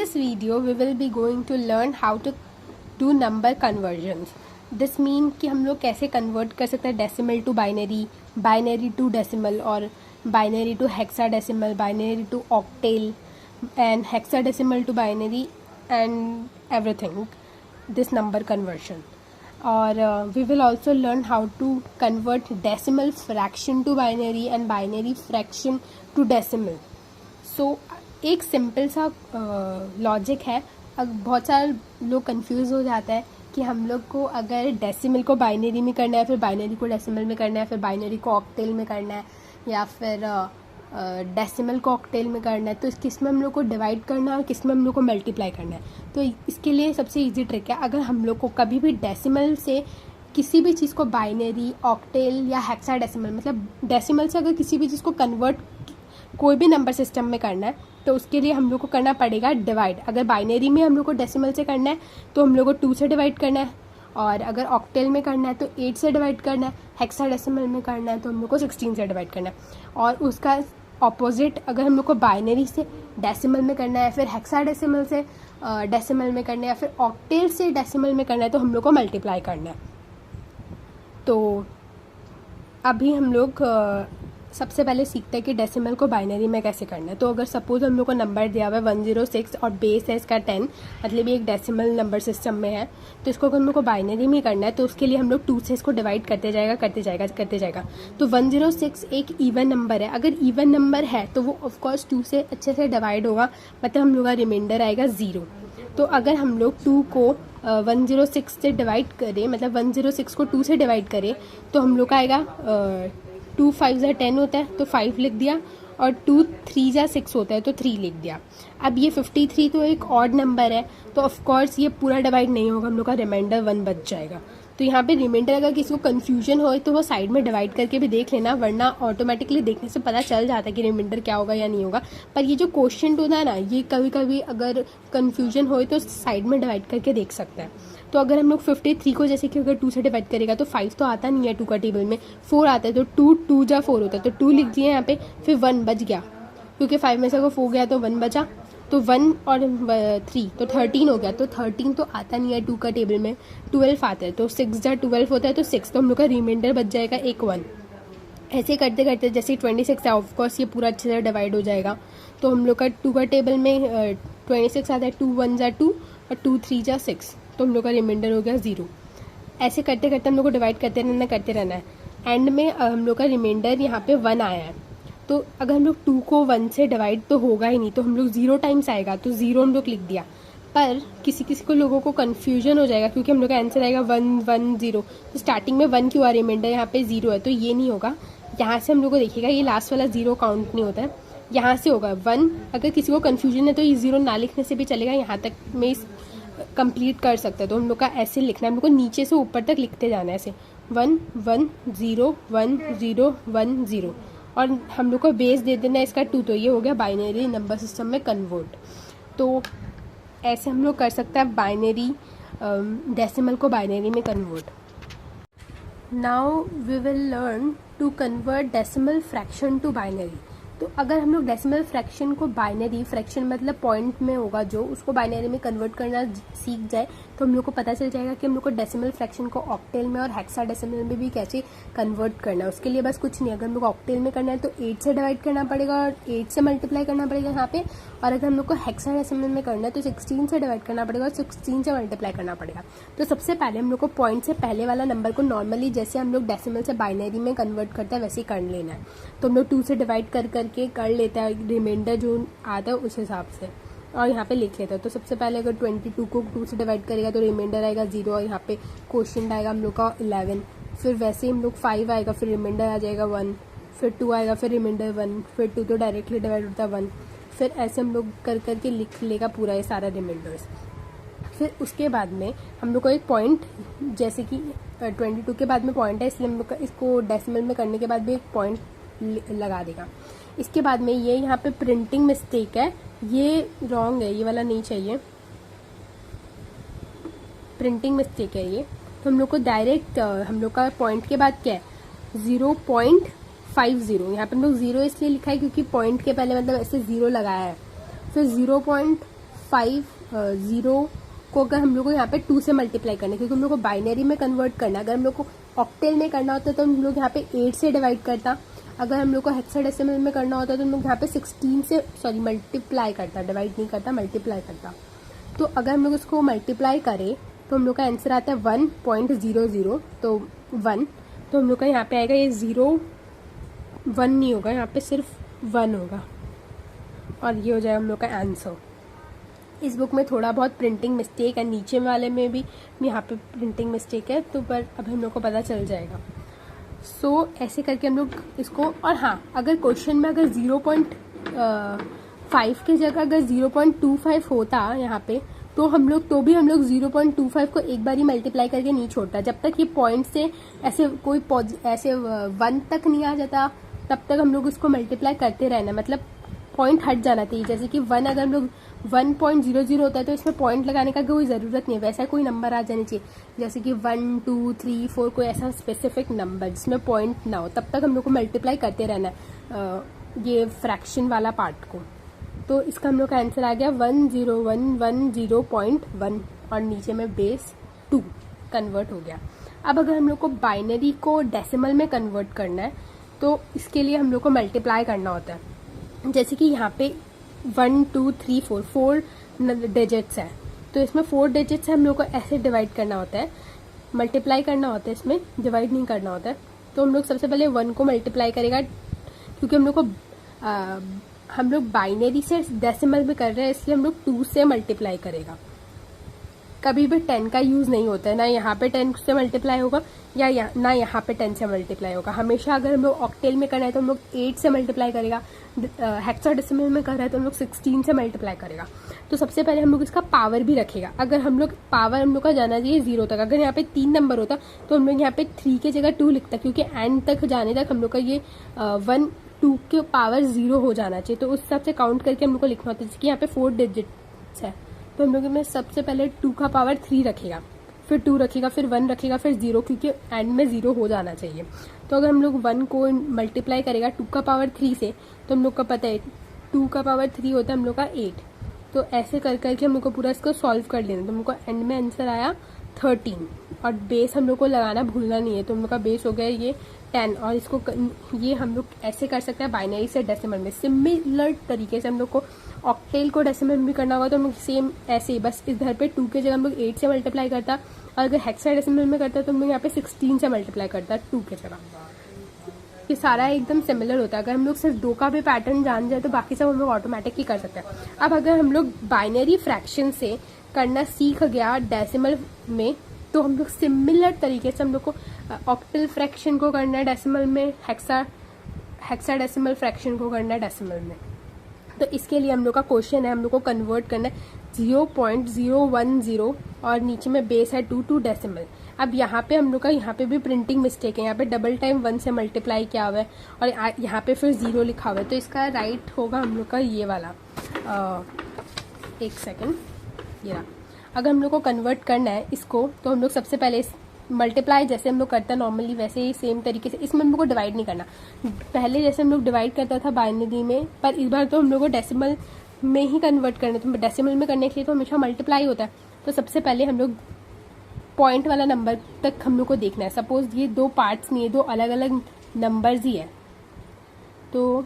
this video we will be going to learn how to do number conversions. This mean कि हम लोग कैसे convert कर सकते हैं decimal to binary, binary to decimal और binary to hexadecimal, binary to octal and hexadecimal to binary and everything this number conversion. और we will also learn how to convert decimal fraction to binary and binary fraction to decimal. So एक simple सा logic है. अब बहुत सारे लोग confuse हो जाता है कि हम लोग को अगर डेसिमल को बाइनरी में करना है, फिर बाइनरी को डेसिमल में करना है, फिर बाइनरी को ऑक्टेल में करना है, या फिर डेसिमल को ऑक्टेल में करना है, तो किस में हम लोग को डिवाइड करना है और किस में हम लोग को मल्टीप्लाई करना है. तो इसके लिए सबसे इजी ट्रिक है, अगर हम लोग को कभी भी डेसिमल से किसी भी चीज़ को बाइनरी, ऑक्टेल या हेक्साडेसिमल, मतलब डेसिमल से अगर किसी भी चीज़ को कन्वर्ट कोई भी नंबर सिस्टम में करना है, तो उसके लिए हम लोग को करना पड़ेगा डिवाइड. अगर बाइनरी में हम लोग को डेसिमल से करना है तो हम लोग को 2 से डिवाइड करना है, और अगर ऑक्टेल में करना है तो 8 से डिवाइड करना है, हेक्साडेसिमल में करना है तो हम लोग को 16 से डिवाइड करना है. और उसका ऑपोजिट अगर हम लोग को बाइनरी से डेसिमल में करना है, फिर हेक्साडेसिमल से डेसिमल में करना है, या फिर ऑक्टेल से डेसिमल में करना है, तो हम लोग को मल्टीप्लाई करना है. तो अभी हम लोग सबसे पहले सीखते हैं कि डेसिमल को बाइनरी में कैसे करना है. तो अगर सपोज हम लोग को नंबर दिया हुआ है 106 और बेस है इसका 10, मतलब ये एक डेसिमल नंबर सिस्टम में है, तो इसको अगर हम लोग को बाइनरी में करना है तो उसके लिए हम लोग 2 से इसको डिवाइड करते जाएगा. तो 106 एक इवन नंबर है. अगर इवन नंबर है तो वो ऑफकोर्स 2 से अच्छे से डिवाइड होगा, मतलब हम लोग का रिमाइंडर आएगा 0. तो अगर हम लोग 2 को 106 से डिवाइड करें, मतलब 106 को 2 से डिवाइड करें, तो हम लोग का आएगा 2 5 जा 10 होता है तो 5 लिख दिया, और 2 3 जा 6 होता है तो 3 लिख दिया. अब ये 53 तो एक ऑड नंबर है, तो ऑफकोर्स ये पूरा डिवाइड नहीं होगा, हम लोग का रिमाइंडर 1 बच जाएगा. तो यहाँ पे रिमाइंडर अगर किसी को कन्फ्यूजन हो तो वो साइड में डिवाइड करके भी देख लेना, वरना ऑटोमेटिकली देखने से पता चल जाता है कि रिमाइंडर क्या होगा या नहीं होगा. पर ये जो क्वेश्चन होता है ना, ये कभी कभी अगर कन्फ्यूजन हो तो साइड में डिवाइड करके देख सकते हैं. तो अगर हम लोग 53 को जैसे कि अगर 2 से डिवाइड करेगा तो 5 तो आता नहीं है 2 का टेबल में, 4 आता है, तो 2 जा 4 होता है, तो 2 लिख दिए यहाँ पे, फिर 1 बच गया क्योंकि 5 में से अगर 4 गया तो 1 बचा, तो 1 और 3 तो 13 हो गया. तो 13 तो आता नहीं है 2 का टेबल में, 12 आता है, तो 6 जा 12 होता है, तो 6, तो हम लोग का रिमाइंडर बच जाएगा 1. ऐसे करते करते जैसे 26 है, ऑफकोर्स ये पूरा अच्छे से डिवाइड हो जाएगा. तो हम लोग का 2 का टेबल में 26 आता है, 2 1 जा 2 और 2 3 जा 6, तो हम लोग का रिमाइंडर हो गया 0. ऐसे करते करते हम लोग को डिवाइड करते रहना है. एंड में हम लोग का रिमाइंडर यहाँ पे 1 आया है. तो अगर हम लोग 2 को 1 से डिवाइड तो होगा ही नहीं, तो हम लोग 0 टाइम्स आएगा, तो 0 हम लोग लिख दिया. पर किसी किसी को लोगों को कन्फ्यूजन हो जाएगा क्योंकि हम लोग का आंसर आएगा 1 1 0. तो स्टार्टिंग में 1 क्यों आ, रिमाइंडर यहाँ पे 0 है, तो ये नहीं होगा. यहाँ से हम लोग को देखिएगा ये लास्ट वाला 0 काउंट नहीं होता है, यहाँ से होगा 1. अगर किसी को कन्फ्यूजन है तो ये 0 ना लिखने से भी चलेगा, यहाँ तक में कंप्लीट कर सकते हैं. तो हम लोग का ऐसे लिखना है, हम लोग को नीचे से ऊपर तक लिखते जाना है ऐसे 1 1 0 1 0 1 0, और हम लोग को बेस दे देना है इसका 2. तो ये हो गया बाइनरी नंबर सिस्टम में कन्वर्ट. तो ऐसे हम लोग कर सकते हैं बाइनरी डेसिमल को बाइनरी में convert. Now we will learn to convert decimal fraction to binary. तो अगर हम लोग डेसिमल फ्रैक्शन को बाइनरी, फ्रैक्शन मतलब पॉइंट में होगा जो, उसको बाइनरी में कन्वर्ट करना सीख जाए तो हम लोग को पता चल जाएगा कि हम लोग को डेसिमल फ्रैक्शन को ऑक्टेल में और हेक्साडेसिमल में भी कैसे कन्वर्ट करना है. उसके लिए बस कुछ नहीं, अगर हम लोग ऑक्टेल में करना है तो 8 से डिवाइड करना पड़ेगा और 8 से मल्टीप्लाई करना पड़ेगा यहाँ पे, और अगर हम लोग को हेक्साडेसिमल में करना है तो 16 से डिवाइड करना पड़ेगा और 16 से मल्टीप्लाई करना पड़ेगा. तो सबसे पहले हम लोग को पॉइंट से पहले वाला नंबर को नॉर्मली जैसे हम लोग डेसिमल से बाइनरी में कन्वर्ट करते हैं वैसे ही कर लेना है. तो हम लोग 2 से डिवाइड करके कर लेता है, रिमाइंडर जो आता है उस हिसाब से, और यहाँ पे लिख लेता है. तो सबसे पहले अगर 22 को 2 से डिवाइड करेगा तो रिमाइंडर आएगा 0, और यहाँ पे क्वोशिएंट आएगा हम लोग का 11. फिर वैसे ही हम लोग 5 आएगा, फिर रिमाइंडर आ जाएगा 1, फिर 2 आएगा, फिर रिमाइंडर 1, फिर 2 तो डायरेक्टली डिवाइड होता है 1. फिर ऐसे हम लोग करके लिख लेगा पूरा ये सारा रिमाइंडर्स. फिर उसके बाद में हम लोग को एक पॉइंट, जैसे कि 22 के बाद में पॉइंट है, इसलिए हम लोग इसको डेसिमल में करने के बाद भी एक पॉइंट लगा देगा. इसके बाद में ये यहाँ पे प्रिंटिंग मिस्टेक है, ये रॉन्ग है, ये वाला नहीं चाहिए, प्रिंटिंग मिस्टेक है ये. तो हम लोग को डायरेक्ट हम लोग का पॉइंट के बाद क्या है 0.50. यहाँ पे हम लोग 0 इसलिए लिखा है क्योंकि पॉइंट के पहले मतलब ऐसे 0 लगाया है. फिर 0 को अगर हम लोग को यहाँ पे 2 से मल्टीप्लाई करना है, क्योंकि हम लोग को बाइनरी में कन्वर्ट करना है। अगर हम लोग को ऑक्टेल में करना होता तो हम लोग यहाँ पे 8 से डिवाइड करता। अगर हम लोग को हेक्साडेसिमल में करना होता तो हम लोग यहाँ पे 16 से मल्टीप्लाई करता, डिवाइड नहीं करता, मल्टीप्लाई करता। तो अगर हम लोग इसको मल्टीप्लाई करें तो हम लोग का आंसर आता है 1.00, तो 1, तो हम लोग का यहाँ पे आएगा ये 0 1 नहीं होगा, यहाँ पे सिर्फ 1 होगा और ये हो जाएगा हम लोग का आंसर। इस बुक में थोड़ा बहुत प्रिंटिंग मिस्टेक है, नीचे वाले में भी यहाँ पे प्रिंटिंग मिस्टेक है, तो पर अब हम लोग को पता चल जाएगा। सो ऐसे करके हम लोग इसको, और हाँ, अगर क्वेश्चन में अगर 0.5 की जगह अगर 0.25 होता यहाँ पे तो भी हम लोग 0.25 को एक बार ही मल्टीप्लाई करके नहीं छोड़ता। जब तक ये पॉइंट से ऐसे कोई ऐसे 1 तक नहीं आ जाता तब तक हम लोग इसको मल्टीप्लाई करते रहना, मतलब पॉइंट हट जाना चाहिए। जैसे कि 1 अगर हम लोग 1.00 होता है तो इसमें पॉइंट लगाने का कोई ज़रूरत नहीं है, वैसा कोई नंबर आ जाना चाहिए। जैसे कि 1 2 3 4 कोई ऐसा स्पेसिफिक नंबर जिसमें पॉइंट ना हो, तब तक हम लोग को मल्टीप्लाई करते रहना ये फ्रैक्शन वाला पार्ट को। तो इसका हम लोग का आंसर आ गया 10110.1 और नीचे में बेस 2 कन्वर्ट हो गया। अब अगर हम लोग को बाइनरी को डेसिमल में कन्वर्ट करना है तो इसके लिए हम लोग को मल्टीप्लाई करना होता है। जैसे कि यहाँ पे 1 2 3 4 डिजिट्स है, तो इसमें 4 डिजिट्स है, हम लोग को ऐसे डिवाइड करना होता है, मल्टीप्लाई करना होता है, इसमें डिवाइड नहीं करना होता है। तो हम लोग सबसे पहले 1 को मल्टीप्लाई करेगा, क्योंकि हम लोग बाइनरी से डेसिमल में कर रहे हैं इसलिए हम लोग 2 से मल्टीप्लाई करेगा। कभी भी 10 का यूज़ नहीं होता है, ना यहाँ पे 10 से मल्टीप्लाई होगा या ना यहाँ पे 10 से मल्टीप्लाई होगा। हमेशा अगर हम लोग ऑक्टेल में करना है तो हम लोग 8 से मल्टीप्लाई करेगा, हेक्साडेसिमल में कर रहा है तो हम लोग 16 से मल्टीप्लाई करेगा। तो सबसे पहले हम लोग इसका पावर भी रखेगा। अगर हम लोग पावर हम लोग का जाना चाहिए 0 तक। अगर यहाँ पे 3 नंबर होता तो हम लोग यहाँ पे 3 की जगह 2 लिखता, क्योंकि एंड तक जाने तक हम लोग का ये 1 2 के पावर 0 हो जाना चाहिए। तो उस हिसाब से काउंट करके हम लोग को लिखना होता है। जैसे कि यहाँ पे 4 डिजिट्स है तो हम लोग में सबसे पहले 2 का पावर 3 रखेगा, फिर 2 रखेगा, फिर 1 रखेगा, फिर 0, क्योंकि एंड में 0 हो जाना चाहिए। तो अगर हम लोग 1 को मल्टीप्लाई करेगा 2 का पावर 3 से, तो हम लोग को पता है 2 का पावर 3 होता है हम लोग का 8। तो ऐसे कर करके हम लोग को पूरा इसको सॉल्व कर लेना। तो हम लोग को एंड में आंसर आया 13 और बेस हम लोग को लगाना भूलना नहीं है। तो हम लोग का बेस हो गया ये 10 और इसको ये हम लोग ऐसे कर सकते हैं बाइनरी से डेसिमल में। सिमिलर तरीके से हम लोग को ऑक्टेल को डेसिमल में भी करना होगा तो हम लोग सेम ऐसे ही, बस इधर पे 2 के जगह हम लोग 8 से मल्टीप्लाई करता, और अगर हेक्साडेसिमल में करता तो हम लोग यहाँ पे 16 से मल्टीप्लाई करता 2 के जगह। ये सारा एकदम सिमिलर होता है। अगर हम लोग सिर्फ 2 का भी पैटर्न जान जाए तो बाकी सब हम लोग ऑटोमेटिकली कर सकते हैं। अब अगर हम लोग बाइनरी फ्रैक्शन से करना सीख गया डेसिमल में, तो हम लोग सिमिलर तरीके से हम लोग को ऑक्टल फ्रैक्शन को करना है डेसिमल में, हेक्साडेसिमल फ्रैक्शन को करना है डेसिमल में। तो इसके लिए हम लोग का क्वेश्चन है, हम लोग को कन्वर्ट करना है 0.010 और नीचे में बेस है 2 टू डेसिमल। अब यहाँ पे हम लोग का यहाँ पे भी प्रिंटिंग मिस्टेक है, यहाँ पे डबल टाइम 1 से मल्टीप्लाई किया हुआ है और यहाँ पे फिर 0 लिखा हुआ है। तो इसका राइट होगा हम लोग का ये वाला, एक सेकेंड, ये रहा। अगर हम लोग को कन्वर्ट करना है इसको तो हम लोग सबसे पहले मल्टीप्लाई जैसे हम लोग करते हैं नॉर्मली वैसे ही सेम तरीके से, इसमें हम लोग को डिवाइड नहीं करना। पहले जैसे हम लोग डिवाइड करता था बाइनरी में, पर इस बार तो हम लोग को डेसिमल में ही कन्वर्ट करना है। तो डेसिमल में करने के लिए तो हमेशा मल्टीप्लाई होता है। तो सबसे पहले हम लोग पॉइंट वाला नंबर तक हम लोग को देखना है। सपोज ये 2 पार्ट्स नहीं है, 2 अलग अलग नंबर्स ही है। तो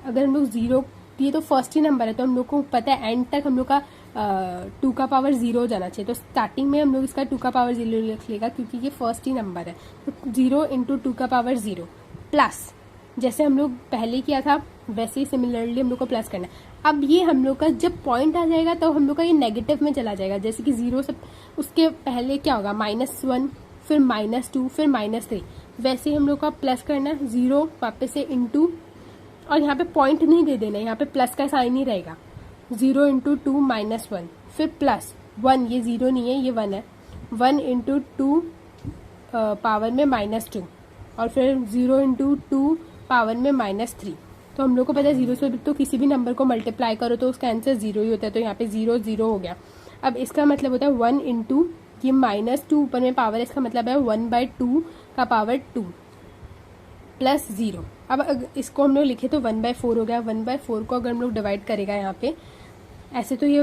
अगर हम लोग 0, ये तो फर्स्ट ही नंबर है तो हम लोग को पता है एंड तक हम लोग का 2 का पावर 0 जाना चाहिए। तो स्टार्टिंग में हम लोग इसका 2 का पावर 0 लिख लेगा, क्योंकि ये फर्स्ट ही नंबर है। तो 0 × 2 का पावर 0 प्लस, जैसे हम लोग पहले किया था वैसे ही सिमिलरली हम लोग को प्लस करना है। अब ये हम लोग का जब पॉइंट आ जाएगा तो हम लोग का ये नेगेटिव में चला जाएगा। जैसे कि 0 से उसके पहले क्या होगा -1, फिर -2, फिर -3, वैसे ही हम लोग का प्लस करना है 0 वापस से इंटू, और यहाँ पे पॉइंट नहीं दे देना, यहाँ पे प्लस का साइन ही रहेगा। 0 × 2 -1, फिर प्लस 1, ये 0 नहीं है ये 1 है, 1 × 2 पावर में -2 और फिर 0 × 2 पावर में -3। तो हम लोग को पता है 0 से तो किसी भी नंबर को मल्टीप्लाई करो तो उसका आंसर 0 ही होता है। तो यहाँ पे 0 0 हो गया। अब इसका मतलब होता है 1 × ये -2 ऊपर में पावर है, इसका मतलब है 1/2 का पावर 2 प्लस 0। अब इसको हम लोग लिखे तो 1/4 हो गया। 1/4 को अगर हम लोग डिवाइड करेगा यहाँ पे ऐसे, तो ये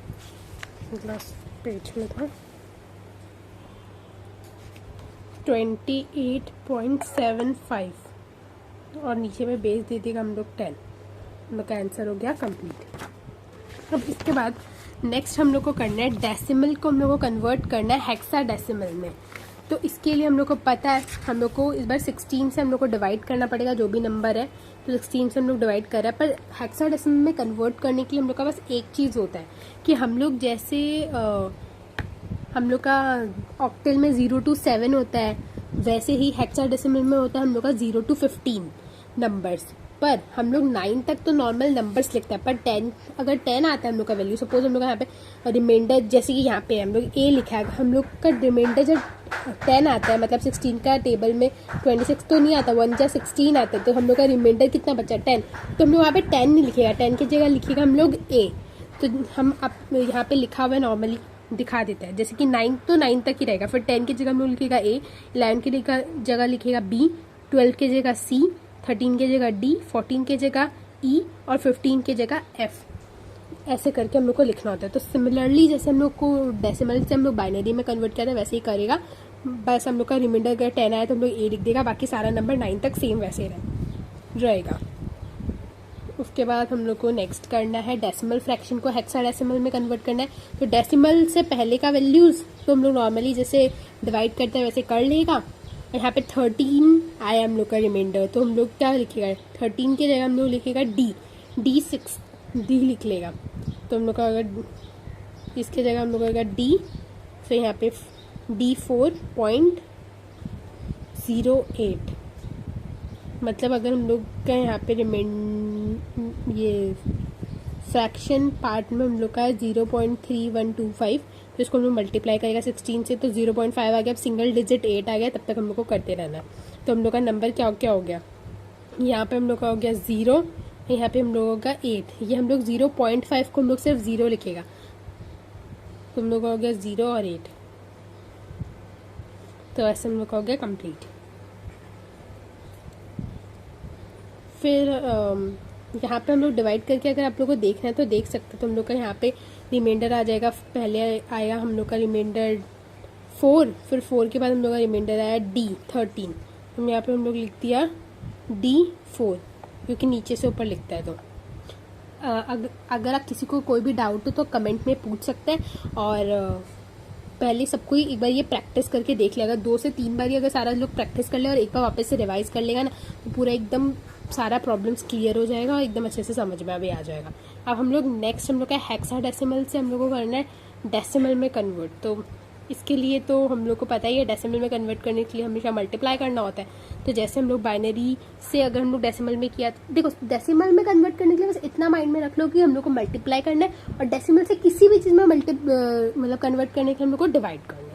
ग्लास पेज में था 28.75 और नीचे में बेस दे देगा हम लोग 10। हम लोग का आंसर हो गया कंप्लीट। अब इसके बाद नेक्स्ट हम लोग को करना है डेसिमल को हम लोग को कन्वर्ट करना है हेक्साडेसिमल में। तो इसके लिए हम लोग को पता है हम लोग को इस बार 16 से हम लोग को डिवाइड करना पड़ेगा जो भी नंबर है। तो 16 से हम लोग डिवाइड कर रहे हैं, पर हेक्साडेसिमल में कन्वर्ट करने के लिए हम लोग का बस एक चीज़ होता है कि हम लोग जैसे हम लोग का ऑक्टेल में 0 to 7 होता है, वैसे ही हेक्साडेसिमल में होता है हम लोग का 0 to 15 नंबर्स। पर हम लोग 9 तक तो नॉर्मल नंबर्स लिखते हैं, पर 10 अगर 10 आता है हम लोग का वैल्यू, सपोज हम लोग यहाँ पे रिमाइंडर जैसे कि यहाँ पे हम लोग ए लिखा है, हम लोग का रिमाइंडर जब 10 आता है मतलब 16 का टेबल में 26 तो नहीं आता, 1 या 16 आता है, तो हम लोग का रिमाइंडर कितना बचा 10। तो हम लोग वहाँ पे 10 नहीं लिखेगा, 10 की जगह लिखेगा हम लोग ए। तो हम अब यहाँ पे लिखा हुआ है नॉर्मली दिखा देता है, जैसे कि 9 तो 9 तक ही रहेगा, फिर 10 की जगह हम लोग लिखेगा ए, 11 की जगह लिखेगा बी, 12 की जगह सी, 13 की जगह डी, 14 की जगह ई और 15 की जगह एफ। ऐसे करके हम लोग को लिखना होता है। तो सिमिलरली जैसे हम लोग को डेसिमल से हम लोग बाइनरी में कन्वर्ट करते हैं वैसे ही करेगा, बस हम लोग का रिमाइंडर अगर 10 आया तो हम लोग ए लिख देगा, बाकी सारा नंबर 9 तक सेम वैसे रहेगा। उसके बाद हम लोग को नेक्स्ट करना है डेसिमल फ्रैक्शन को हेक्साडेसिमल में कन्वर्ट करना है। तो डेसिमल से पहले का वैल्यूज तो हम लोग नॉर्मली जैसे डिवाइड करते हैं वैसे कर लेगा। यहाँ पे 13 आया हम लोग का रिमाइंडर, तो हम लोग क्या लिखेगा 13 की जगह हम लोग लिखेगा डी 6 डी लिख लेगा। तो हम लोग का अगर इसके जगह हम लोग का डी, फिर यहाँ पे D4.08 मतलब अगर हम लोग का यहाँ पे ये फ्रैक्शन पार्ट में हम लोग का 0.3125, तो इसको हम लोग मल्टीप्लाई करेगा 16 से, तो 0.5 आ गया। अब सिंगल डिजिट 8 आ गया, तब तक हम लोग को करते रहना है। तो हम लोग का नंबर क्या हो गया, यहाँ पे हम लोग का हो गया 0, यहाँ पे हम लोगों का 8, ये हम लोग 0.5 को हम लोग सिर्फ 0 लिखेगा, तो हम लोग का हो गया 0 और 8। तो ऐसे हम लोग का हो गया कंप्लीट। फिर यहाँ पे हम लोग डिवाइड करके अगर आप लोग को देखना है तो देख सकते हैं। तो हम लोग का यहाँ पे रिमाइंडर आ जाएगा, पहले आया हम लोग का रिमाइंडर 4, फिर 4 के बाद हम लोग का रिमाइंडर आया D13। तो यहाँ पे हम लोग लिख दिया D4 क्योंकि नीचे से ऊपर लिखता है। तो अगर आप किसी को कोई भी डाउट हो तो कमेंट में पूछ सकते हैं, और पहले सबको ही एक बार ये प्रैक्टिस करके देख लेगा, 2 से 3 बार ही अगर सारा लोग प्रैक्टिस कर ले और एक बार वापस से रिवाइज कर लेगा ना, तो पूरा एकदम सारा प्रॉब्लम्स क्लियर हो जाएगा और एकदम अच्छे से समझ में भी आ जाएगा। अब हम लोग नेक्स्ट हम लोग का हेक्साडेसिमल से हम लोग को करना है डेसिमल में कन्वर्ट। तो इसके लिए तो हम लोग को पता ही है डेसिमल में कन्वर्ट करने के लिए हमेशा मल्टीप्लाई करना होता है। तो जैसे हम लोग बाइनरी से अगर हम लोग डेसिमल में किया, देखो डेसिमल में कन्वर्ट करने के लिए बस इतना माइंड में रख लो कि हम लोग को मल्टीप्लाई करना है, और डेसिमल से किसी भी चीज़ में मतलब कन्वर्ट करने के लिए हम लोग को डिवाइड करना है।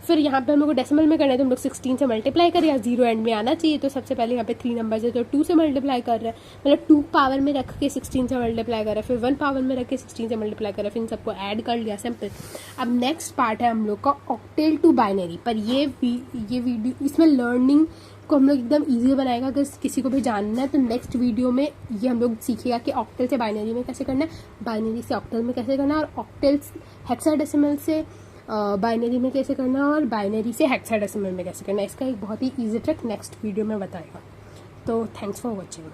फिर यहाँ पे हम लोग को डेसिमल में करना है तो हम लोग 16 से मल्टीप्लाई करें, या 0 एंड में आना चाहिए। तो सबसे पहले यहाँ पे 3 नंबर है तो 2 से मल्टीप्लाई कर रहे हैं, मतलब 2 पावर में रख के 16 से मल्टीप्लाई कर रहे हैं, फिर 1 पावर में रख के 16 से मल्टीप्लाई कर रहे हैं, फिर इन सबको ऐड कर लिया, सिंपल। अब नेक्स्ट पार्ट है हम लोग का ऑक्टेल टू बाइनरी। पर ये वीडियो इसमें लर्निंग को हम लोग एकदम ईजी बनाएगा। अगर किसी को भी जानना है तो नेक्स्ट वीडियो में ये हम लोग सीखेगा कि ऑक्टेल से बाइनरी में कैसे करना है, बाइनरी से ऑक्टेल में कैसे करना है, और ऑक्टेल हेक्साडेसिमल से बाइनरी में कैसे करना है, और बाइनरी से हेक्साडेसिमल में कैसे करना है। इसका एक बहुत ही ईजी ट्रिक नेक्स्ट वीडियो में बताएगा। तो थैंक्स फॉर वॉचिंग।